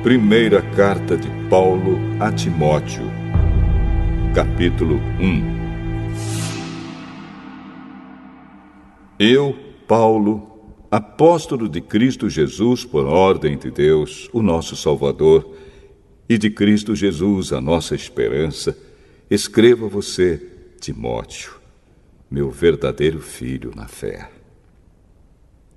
Primeira carta de Paulo a Timóteo, capítulo 1. Eu, Paulo, apóstolo de Cristo Jesus por ordem de Deus, o nosso Salvador, e de Cristo Jesus, a nossa esperança, escrevo a você, Timóteo, meu verdadeiro filho na fé.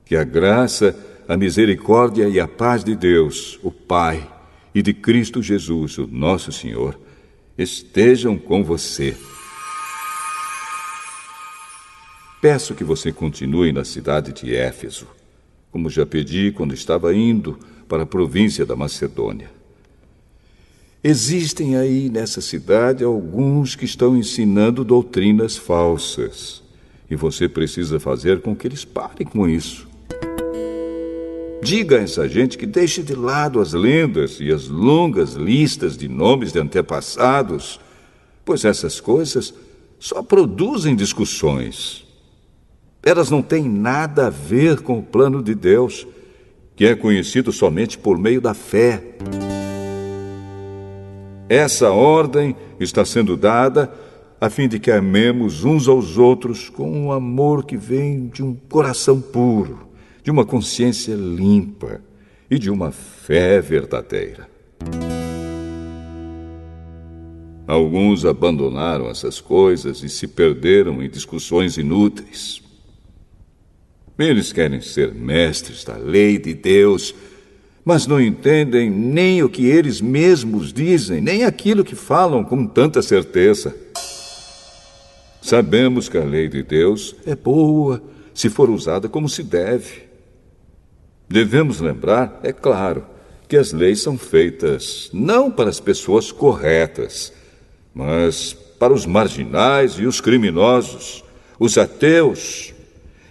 Que a graça, a misericórdia e a paz de Deus, o Pai, e de Cristo Jesus, o nosso Senhor, estejam com você. Peço que você continue na cidade de Éfeso, como já pedi quando estava indo para a província da Macedônia. Existem aí nessa cidade alguns que estão ensinando doutrinas falsas, e você precisa fazer com que eles parem com isso. Diga a essa gente que deixe de lado as lendas e as longas listas de nomes de antepassados, pois essas coisas só produzem discussões. Elas não têm nada a ver com o plano de Deus, que é conhecido somente por meio da fé. Essa ordem está sendo dada a fim de que amemos uns aos outros com um amor que vem de um coração puro, de uma consciência limpa e de uma fé verdadeira. Alguns abandonaram essas coisas e se perderam em discussões inúteis. Eles querem ser mestres da lei de Deus, mas não entendem nem o que eles mesmos dizem, nem aquilo que falam com tanta certeza. Sabemos que a lei de Deus é boa se for usada como se deve. Devemos lembrar, é claro, que as leis são feitas não para as pessoas corretas, mas para os marginais e os criminosos, os ateus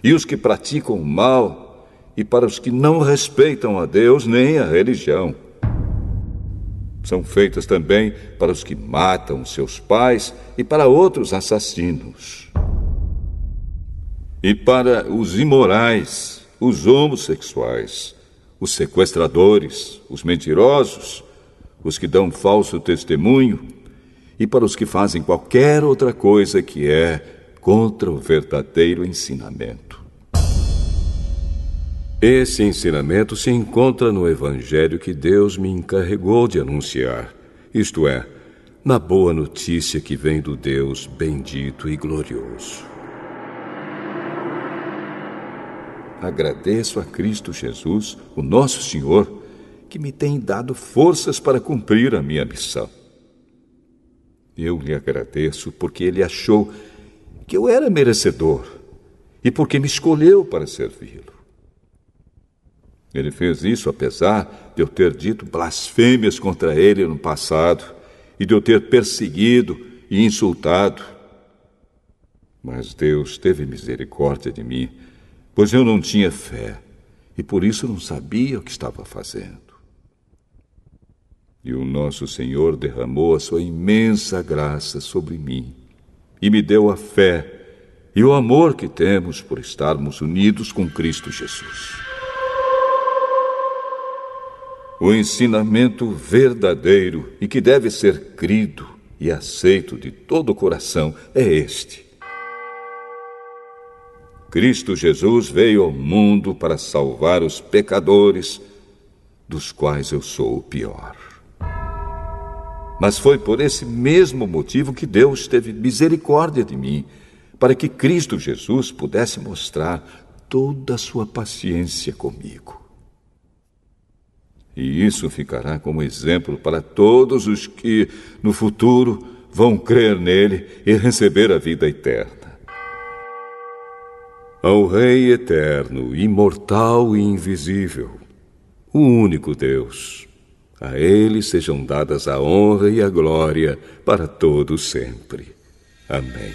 e os que praticam o mal, e para os que não respeitam a Deus nem a religião. São feitas também para os que matam seus pais e para outros assassinos. E para os imorais, os homossexuais, os sequestradores, os mentirosos, os que dão falso testemunho, e para os que fazem qualquer outra coisa que é contra o verdadeiro ensinamento. Esse ensinamento se encontra no Evangelho que Deus me encarregou de anunciar, isto é, na boa notícia que vem do Deus bendito e glorioso. Agradeço a Cristo Jesus, o nosso Senhor, que me tem dado forças para cumprir a minha missão. Eu lhe agradeço porque Ele achou que eu era merecedor e porque me escolheu para servi-lo. Ele fez isso apesar de eu ter dito blasfêmias contra Ele no passado e de eu ter perseguido e insultado. Mas Deus teve misericórdia de mim, pois eu não tinha fé e por isso não sabia o que estava fazendo. E o nosso Senhor derramou a sua imensa graça sobre mim e me deu a fé e o amor que temos por estarmos unidos com Cristo Jesus. O ensinamento verdadeiro e que deve ser crido e aceito de todo o coração é este: Cristo Jesus veio ao mundo para salvar os pecadores, dos quais eu sou o pior. Mas foi por esse mesmo motivo que Deus teve misericórdia de mim, para que Cristo Jesus pudesse mostrar toda a sua paciência comigo. E isso ficará como exemplo para todos os que, no futuro, vão crer nele e receber a vida eterna. Ao Rei eterno, imortal e invisível, o único Deus, a Ele sejam dadas a honra e a glória para todos sempre. Amém.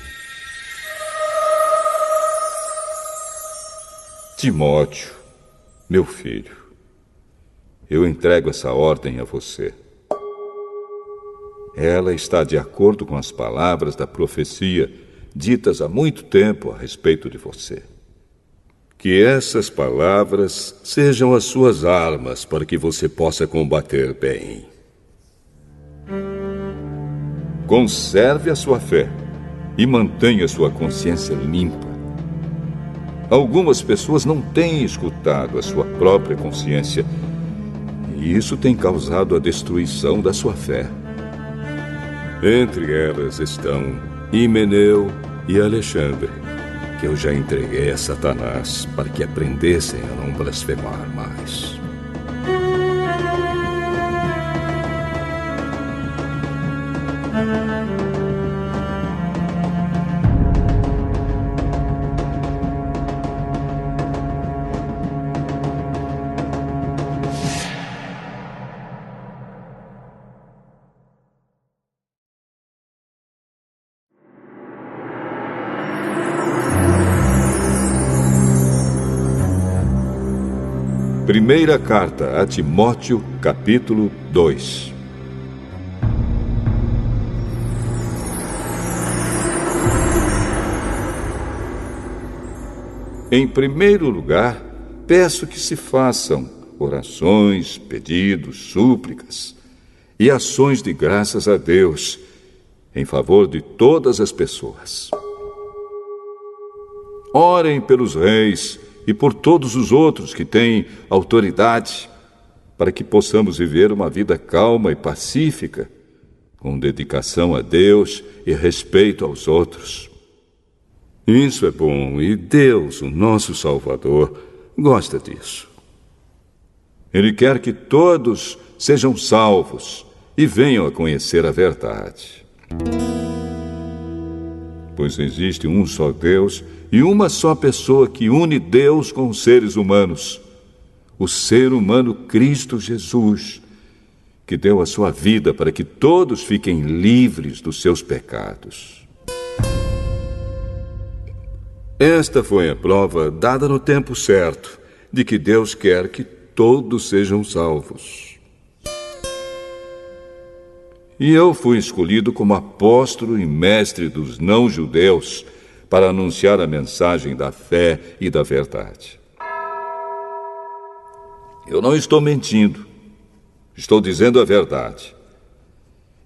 Timóteo, meu filho, eu entrego essa ordem a você. Ela está de acordo com as palavras da profecia ditas há muito tempo a respeito de você. Que essas palavras sejam as suas armas para que você possa combater bem. Conserve a sua fé e mantenha sua consciência limpa. Algumas pessoas não têm escutado a sua própria consciência e isso tem causado a destruição da sua fé. Entre elas estão Himeneu e Alexandre, que eu já entreguei a Satanás para que aprendessem a não blasfemar mais. Primeira carta a Timóteo, capítulo 2. Em primeiro lugar, peço que se façam orações, pedidos, súplicas e ações de graças a Deus em favor de todas as pessoas. Orem pelos reis e por todos os outros que têm autoridade, para que possamos viver uma vida calma e pacífica, com dedicação a Deus e respeito aos outros. Isso é bom e Deus, o nosso Salvador, gosta disso. Ele quer que todos sejam salvos e venham a conhecer a verdade. Pois existe um só Deus e uma só pessoa que une Deus com os seres humanos, o ser humano Cristo Jesus, que deu a sua vida para que todos fiquem livres dos seus pecados. Esta foi a prova dada no tempo certo de que Deus quer que todos sejam salvos. E eu fui escolhido como apóstolo e mestre dos não-judeus para anunciar a mensagem da fé e da verdade. Eu não estou mentindo, estou dizendo a verdade.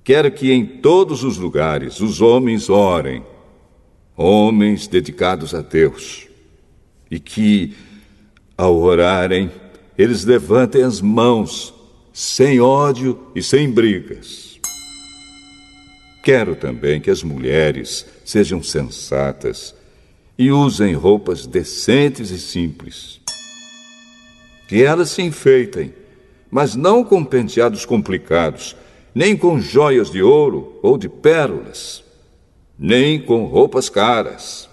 Quero que em todos os lugares os homens orem, homens dedicados a Deus, e que, ao orarem, eles levantem as mãos, sem ódio e sem brigas. Quero também que as mulheres sejam sensatas e usem roupas decentes e simples. Que elas se enfeitem, mas não com penteados complicados, nem com joias de ouro ou de pérolas, nem com roupas caras.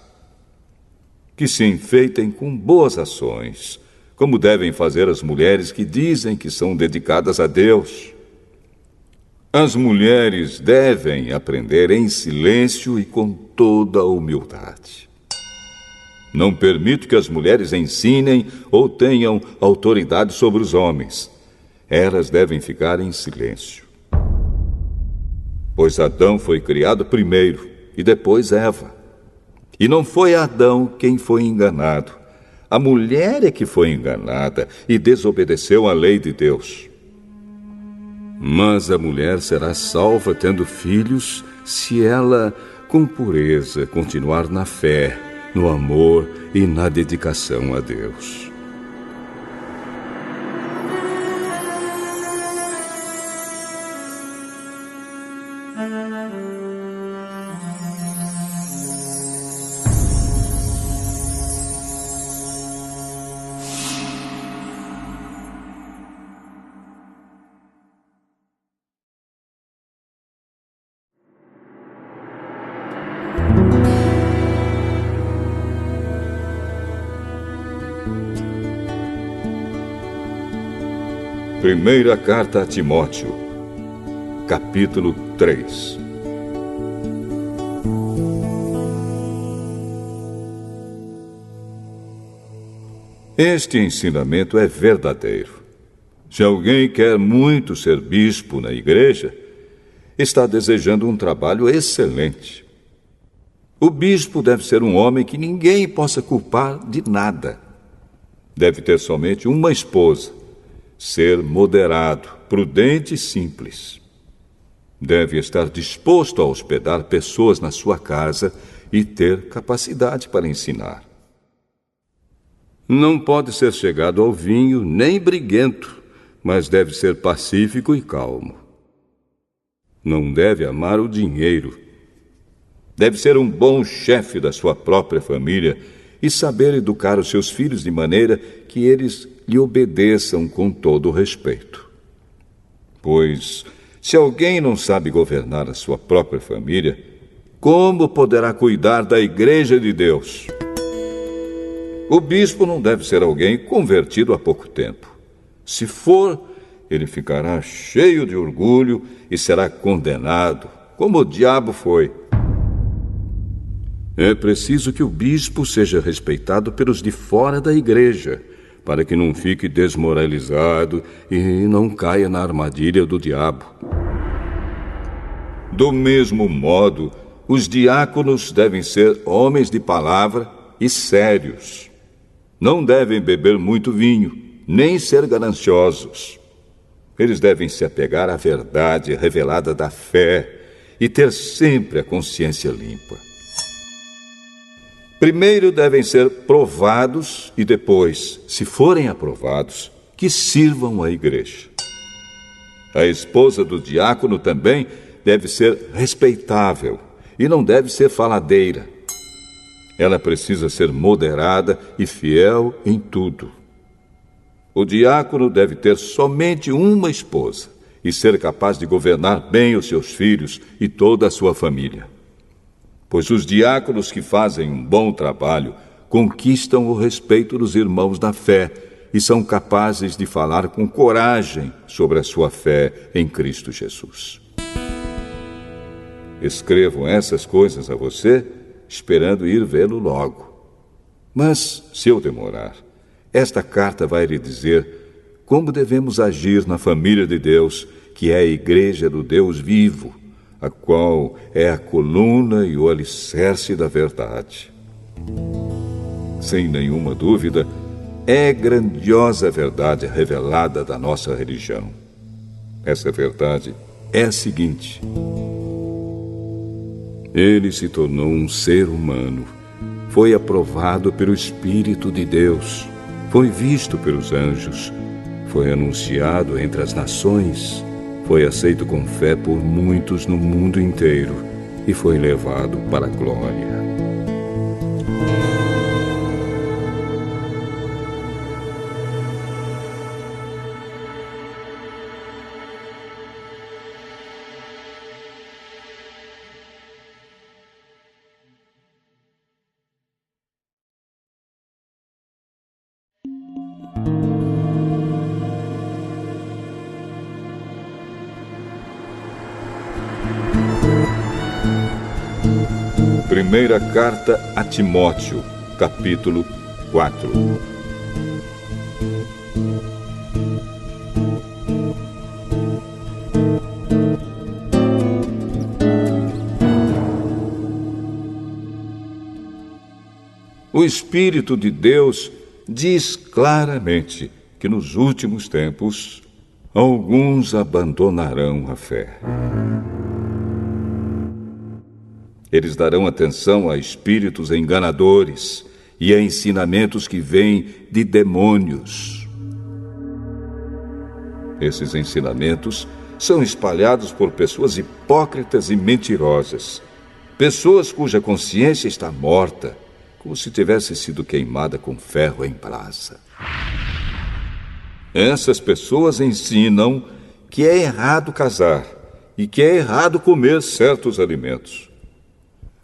Que se enfeitem com boas ações, como devem fazer as mulheres que dizem que são dedicadas a Deus. As mulheres devem aprender em silêncio e com toda a humildade. Não permito que as mulheres ensinem ou tenham autoridade sobre os homens. Elas devem ficar em silêncio. Pois Adão foi criado primeiro e depois Eva. E não foi Adão quem foi enganado. A mulher é que foi enganada e desobedeceu à lei de Deus. Mas a mulher será salva tendo filhos se ela, com pureza, continuar na fé, no amor e na dedicação a Deus. Primeira carta a Timóteo, capítulo 3. Este ensinamento é verdadeiro. Se alguém quer muito ser bispo na igreja, está desejando um trabalho excelente. O bispo deve ser um homem que ninguém possa culpar de nada. deve ter somente uma esposa, ser moderado, prudente e simples. Deve estar disposto a hospedar pessoas na sua casa e ter capacidade para ensinar. Não pode ser chegado ao vinho nem briguento, mas deve ser pacífico e calmo. Não deve amar o dinheiro. Deve ser um bom chefe da sua própria família e saber educar os seus filhos de maneira que eles lhe obedeçam com todo o respeito. Pois, se alguém não sabe governar a sua própria família, como poderá cuidar da Igreja de Deus? O bispo não deve ser alguém convertido há pouco tempo. Se for, ele ficará cheio de orgulho e será condenado, como o diabo foi. É preciso que o bispo seja respeitado pelos de fora da igreja, para que não fique desmoralizado e não caia na armadilha do diabo. Do mesmo modo, os diáconos devem ser homens de palavra e sérios. Não devem beber muito vinho, nem ser gananciosos. Eles devem se apegar à verdade revelada da fé e ter sempre a consciência limpa. Primeiro devem ser provados e depois, se forem aprovados, que sirvam à igreja. A esposa do diácono também deve ser respeitável e não deve ser faladeira. Ela precisa ser moderada e fiel em tudo. O diácono deve ter somente uma esposa e ser capaz de governar bem os seus filhos e toda a sua família. Pois os diáconos que fazem um bom trabalho conquistam o respeito dos irmãos da fé e são capazes de falar com coragem sobre a sua fé em Cristo Jesus. Escrevo essas coisas a você, esperando ir vê-lo logo. Mas, se eu demorar, esta carta vai lhe dizer como devemos agir na família de Deus, que é a igreja do Deus vivo, a qual é a coluna e o alicerce da verdade. Sem nenhuma dúvida, é grandiosa a verdade revelada da nossa religião. Essa verdade é a seguinte: ele se tornou um ser humano, foi aprovado pelo Espírito de Deus, foi visto pelos anjos, foi anunciado entre as nações, foi aceito com fé por muitos no mundo inteiro e foi levado para a glória. Primeira carta a Timóteo, capítulo 4. O Espírito de Deus diz claramente que nos últimos tempos alguns abandonarão a fé. Eles darão atenção a espíritos enganadores e a ensinamentos que vêm de demônios. Esses ensinamentos são espalhados por pessoas hipócritas e mentirosas, pessoas cuja consciência está morta, como se tivesse sido queimada com ferro em brasa. Essas pessoas ensinam que é errado casar e que é errado comer certos alimentos.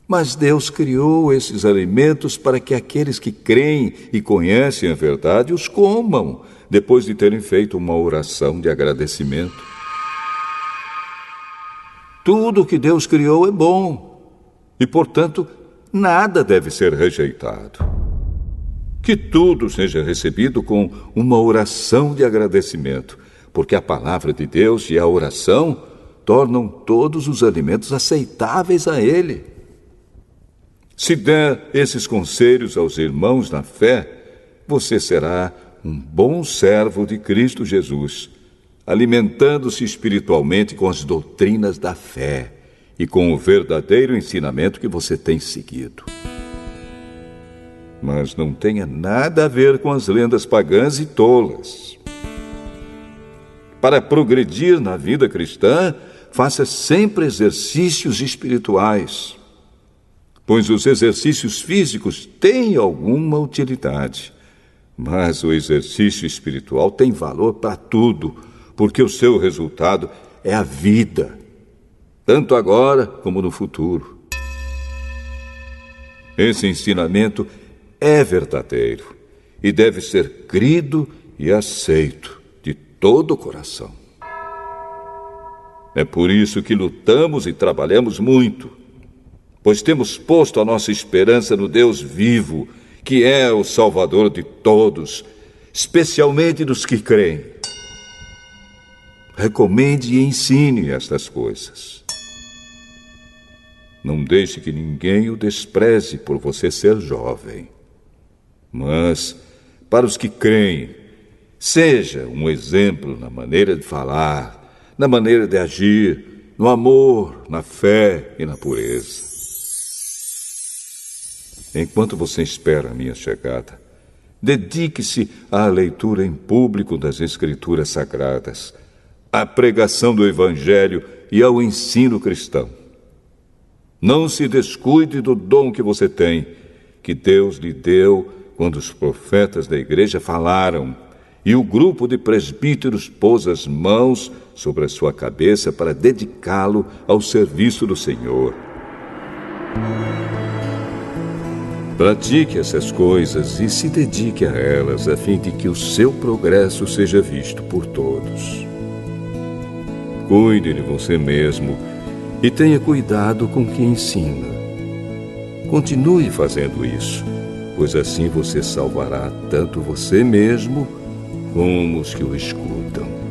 Mas Deus criou esses alimentos para que aqueles que creem e conhecem a verdade os comam, depois de terem feito uma oração de agradecimento. Tudo o que Deus criou é bom e, portanto, nada deve ser rejeitado. Que tudo seja recebido com uma oração de agradecimento, porque a palavra de Deus e a oração tornam todos os alimentos aceitáveis a Ele. Se der esses conselhos aos irmãos na fé, você será um bom servo de Cristo Jesus, alimentando-se espiritualmente com as doutrinas da fé e com o verdadeiro ensinamento que você tem seguido. Mas não tenha nada a ver com as lendas pagãs e tolas. Para progredir na vida cristã, faça sempre exercícios espirituais, pois os exercícios físicos têm alguma utilidade, mas o exercício espiritual tem valor para tudo, porque o seu resultado é a vida, tanto agora como no futuro. Esse ensinamento é verdadeiro e deve ser crido e aceito de todo o coração. É por isso que lutamos e trabalhamos muito, pois temos posto a nossa esperança no Deus vivo, que é o Salvador de todos, especialmente dos que creem. Recomende e ensine estas coisas. Não deixe que ninguém o despreze por você ser jovem. Mas, para os que creem, seja um exemplo na maneira de falar, na maneira de agir, no amor, na fé e na pureza. Enquanto você espera a minha chegada, dedique-se à leitura em público das Escrituras Sagradas, à pregação do Evangelho e ao ensino cristão. Não se descuide do dom que você tem, que Deus lhe deu quando os profetas da igreja falaram e o grupo de presbíteros pôs as mãos sobre a sua cabeça para dedicá-lo ao serviço do Senhor. Pratique essas coisas e se dedique a elas, a fim de que o seu progresso seja visto por todos. Cuide de você mesmo e tenha cuidado com quem ensina. Continue fazendo isso, pois assim você salvará tanto você mesmo como os que o escutam.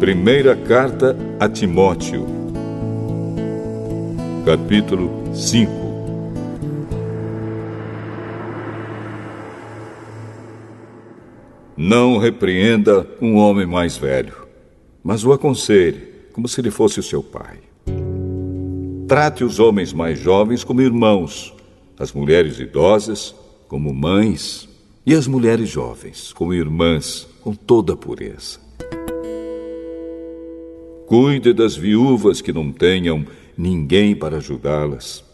Primeira carta a Timóteo, capítulo 5. Não repreenda um homem mais velho, mas o aconselhe, como se ele fosse o seu pai. Trate os homens mais jovens como irmãos, as mulheres idosas como mães e as mulheres jovens como irmãs, com toda a pureza. Cuide das viúvas que não tenham ninguém para ajudá-las.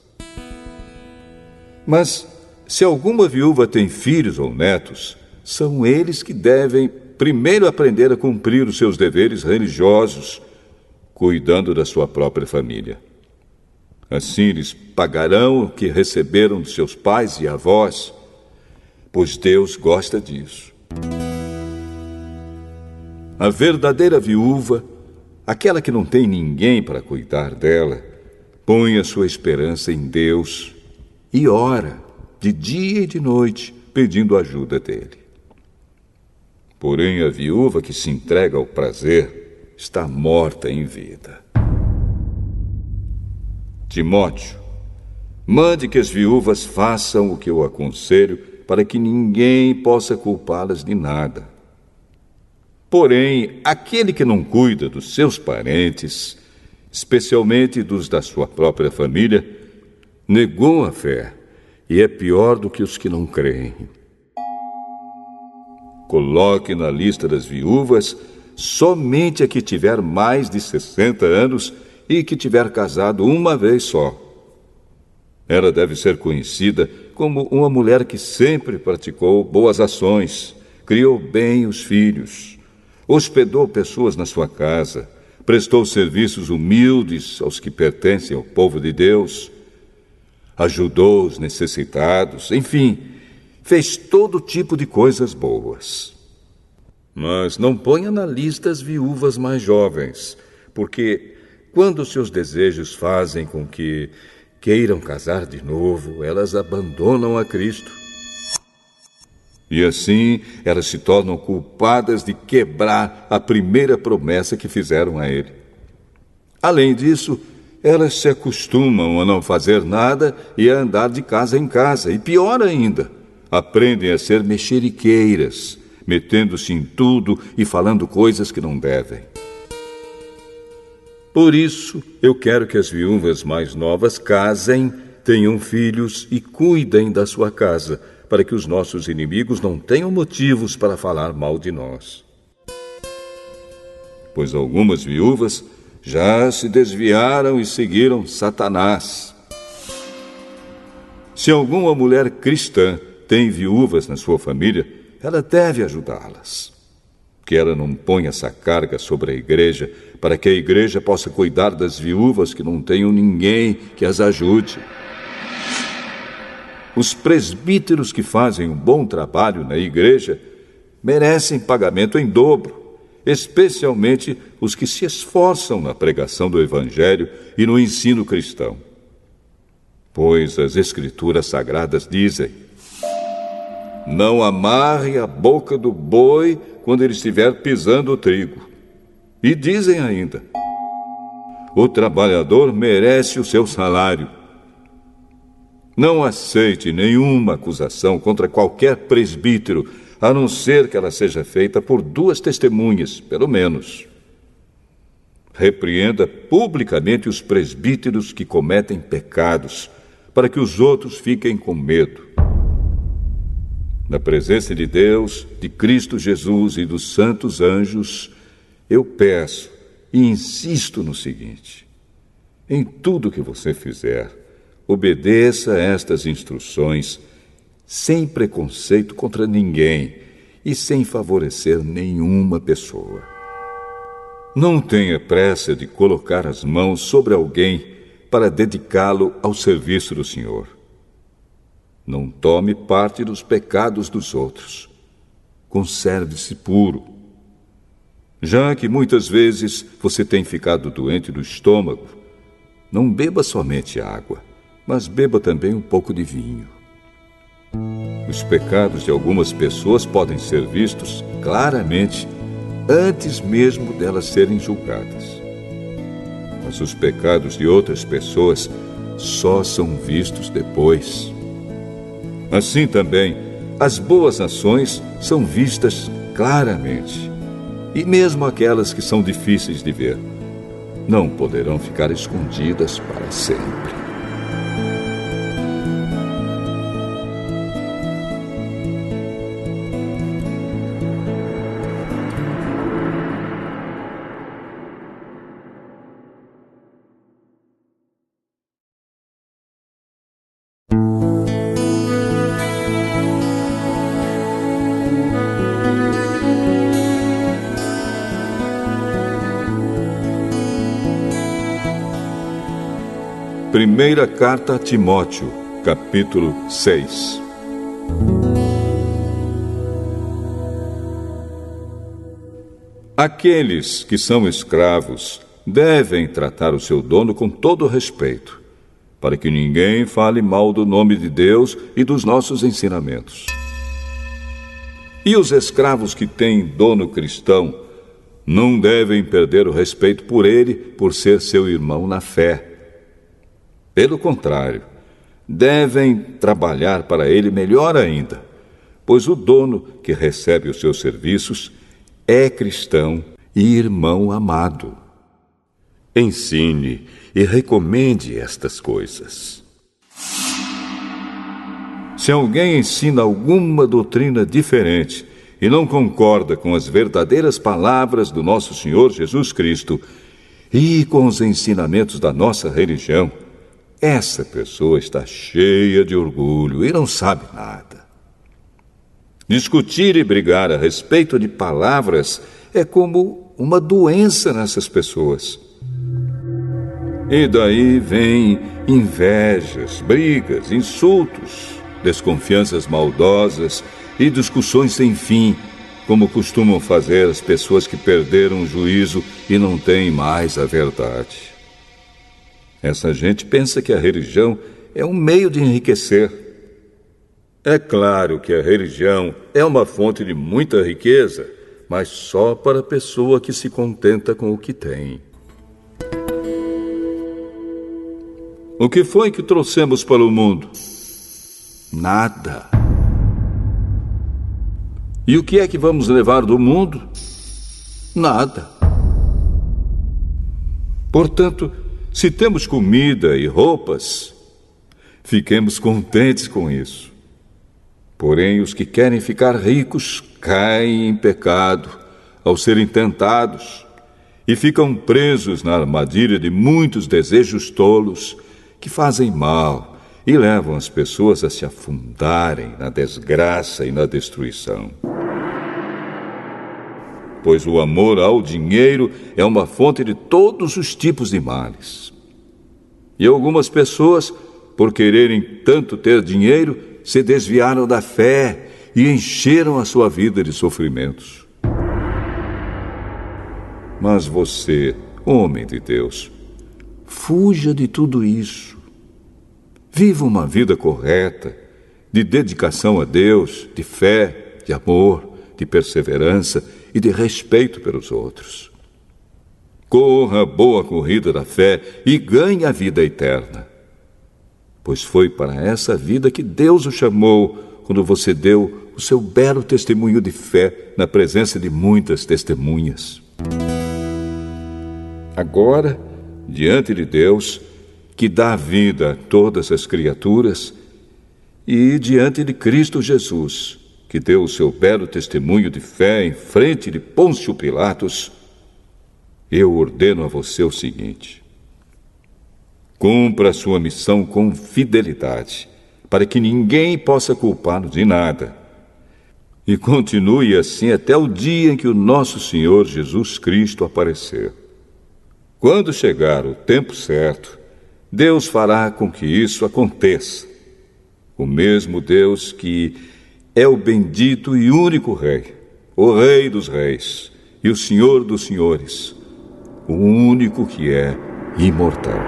Mas, se alguma viúva tem filhos ou netos, são eles que devem primeiro aprender a cumprir os seus deveres religiosos, cuidando da sua própria família. Assim eles pagarão o que receberam de seus pais e avós, pois Deus gosta disso. A verdadeira viúva, aquela que não tem ninguém para cuidar dela, põe a sua esperança em Deus e ora de dia e de noite, pedindo ajuda dele. Porém, a viúva que se entrega ao prazer está morta em vida. Timóteo, mande que as viúvas façam o que eu aconselho, para que ninguém possa culpá-las de nada. Porém, aquele que não cuida dos seus parentes, especialmente dos da sua própria família, negou a fé e é pior do que os que não creem. Coloque na lista das viúvas somente a que tiver mais de 60 anos e que tiver casado uma vez só. Ela deve ser conhecida como uma mulher que sempre praticou boas ações, criou bem os filhos, hospedou pessoas na sua casa, prestou serviços humildes aos que pertencem ao povo de Deus. ajudou os necessitados, enfim, fez todo tipo de coisas boas. Mas não ponha na lista as viúvas mais jovens, porque quando seus desejos fazem com que queiram casar de novo, elas abandonam a Cristo. E assim elas se tornam culpadas de quebrar a primeira promessa que fizeram a Ele. Além disso, elas se acostumam a não fazer nada e a andar de casa em casa. E pior ainda, aprendem a ser mexeriqueiras, metendo-se em tudo e falando coisas que não devem. Por isso, eu quero que as viúvas mais novas casem, tenham filhos e cuidem da sua casa, para que os nossos inimigos não tenham motivos para falar mal de nós. Pois algumas viúvas já se desviaram e seguiram Satanás. Se alguma mulher cristã tem viúvas na sua família, ela deve ajudá-las. Que ela não ponha essa carga sobre a igreja, para que a igreja possa cuidar das viúvas que não tenham ninguém que as ajude. Os presbíteros que fazem um bom trabalho na igreja merecem pagamento em dobro, especialmente os que se esforçam na pregação do Evangelho e no ensino cristão. Pois as Escrituras Sagradas dizem: não amarre a boca do boi quando ele estiver pisando o trigo. E dizem ainda: o trabalhador merece o seu salário. Não aceite nenhuma acusação contra qualquer presbítero, a não ser que ela seja feita por 2 testemunhas, pelo menos. Repreenda publicamente os presbíteros que cometem pecados, para que os outros fiquem com medo. Na presença de Deus, de Cristo Jesus e dos santos anjos, eu peço e insisto no seguinte: em tudo que você fizer, obedeça a estas instruções, sem preconceito contra ninguém e sem favorecer nenhuma pessoa. Não tenha pressa de colocar as mãos sobre alguém para dedicá-lo ao serviço do Senhor. Não tome parte dos pecados dos outros. Conserve-se puro. Já que muitas vezes você tem ficado doente do estômago, não beba somente água, mas beba também um pouco de vinho. Os pecados de algumas pessoas podem ser vistos claramente antes mesmo delas serem julgadas. Mas os pecados de outras pessoas só são vistos depois. Assim também, as boas ações são vistas claramente. E mesmo aquelas que são difíceis de ver, não poderão ficar escondidas para sempre. Primeira carta a Timóteo, capítulo 6. Aqueles que são escravos devem tratar o seu dono com todo respeito, para que ninguém fale mal do nome de Deus e dos nossos ensinamentos. E os escravos que têm dono cristão não devem perder o respeito por ele, por ser seu irmão na fé. Pelo contrário, devem trabalhar para ele melhor ainda, pois o dono que recebe os seus serviços é cristão e irmão amado. Ensine e recomende estas coisas. Se alguém ensina alguma doutrina diferente e não concorda com as verdadeiras palavras do nosso Senhor Jesus Cristo e com os ensinamentos da nossa religião, essa pessoa está cheia de orgulho e não sabe nada. Discutir e brigar a respeito de palavras é como uma doença nessas pessoas. E daí vêm invejas, brigas, insultos, desconfianças maldosas e discussões sem fim, como costumam fazer as pessoas que perderam o juízo e não têm mais a verdade. Essa gente pensa que a religião é um meio de enriquecer. É claro que a religião é uma fonte de muita riqueza, mas só para a pessoa que se contenta com o que tem. O que foi que trouxemos para o mundo? Nada. E o que é que vamos levar do mundo? Nada. Portanto, se temos comida e roupas, fiquemos contentes com isso. Porém, os que querem ficar ricos caem em pecado ao serem tentados e ficam presos na armadilha de muitos desejos tolos que fazem mal e levam as pessoas a se afundarem na desgraça e na destruição. Pois o amor ao dinheiro é uma fonte de todos os tipos de males. E algumas pessoas, por quererem tanto ter dinheiro, se desviaram da fé e encheram a sua vida de sofrimentos. Mas você, homem de Deus, fuja de tudo isso. Viva uma vida correta, de dedicação a Deus, de fé, de amor, de perseverança e de respeito pelos outros. Corra a boa corrida da fé e ganhe a vida eterna. Pois foi para essa vida que Deus o chamou quando você deu o seu belo testemunho de fé na presença de muitas testemunhas. Agora, diante de Deus, que dá vida a todas as criaturas, e diante de Cristo Jesus, que deu o seu belo testemunho de fé em frente de Pôncio Pilatos, eu ordeno a você o seguinte: cumpra a sua missão com fidelidade, para que ninguém possa culpá-lo de nada. E continue assim até o dia em que o nosso Senhor Jesus Cristo aparecer. Quando chegar o tempo certo, Deus fará com que isso aconteça. O mesmo Deus que é o bendito e único Rei, o Rei dos Reis e o Senhor dos Senhores, o único que é imortal.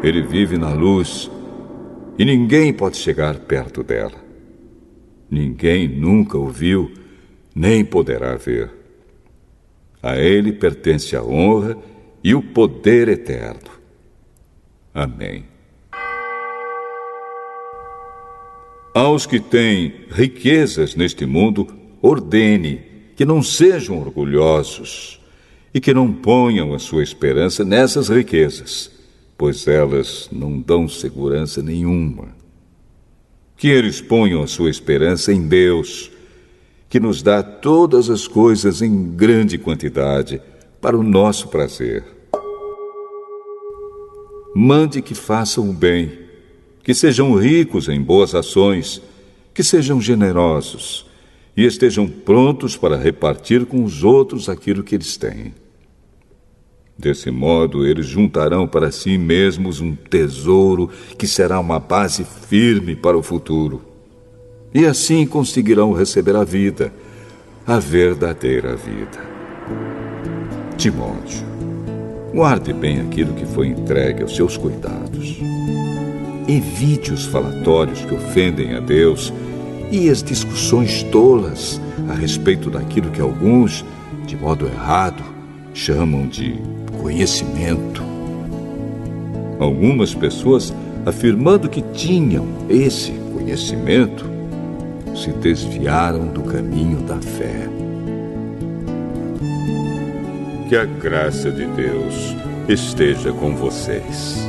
Ele vive na luz e ninguém pode chegar perto dela. Ninguém nunca o viu, nem poderá ver. A ele pertence a honra e o poder eterno. Amém. Aos que têm riquezas neste mundo, ordene que não sejam orgulhosos e que não ponham a sua esperança nessas riquezas, pois elas não dão segurança nenhuma. Que eles ponham a sua esperança em Deus, que nos dá todas as coisas em grande quantidade para o nosso prazer. Mande que façam o bem, que sejam ricos em boas ações, que sejam generosos e estejam prontos para repartir com os outros aquilo que eles têm. Desse modo, eles juntarão para si mesmos um tesouro que será uma base firme para o futuro. E assim conseguirão receber a vida, a verdadeira vida. Timóteo, guarde bem aquilo que foi entregue aos seus cuidados. Evite os falatórios que ofendem a Deus e as discussões tolas a respeito daquilo que alguns, de modo errado, chamam de conhecimento. Algumas pessoas, afirmando que tinham esse conhecimento, se desviaram do caminho da fé. Que a graça de Deus esteja com vocês.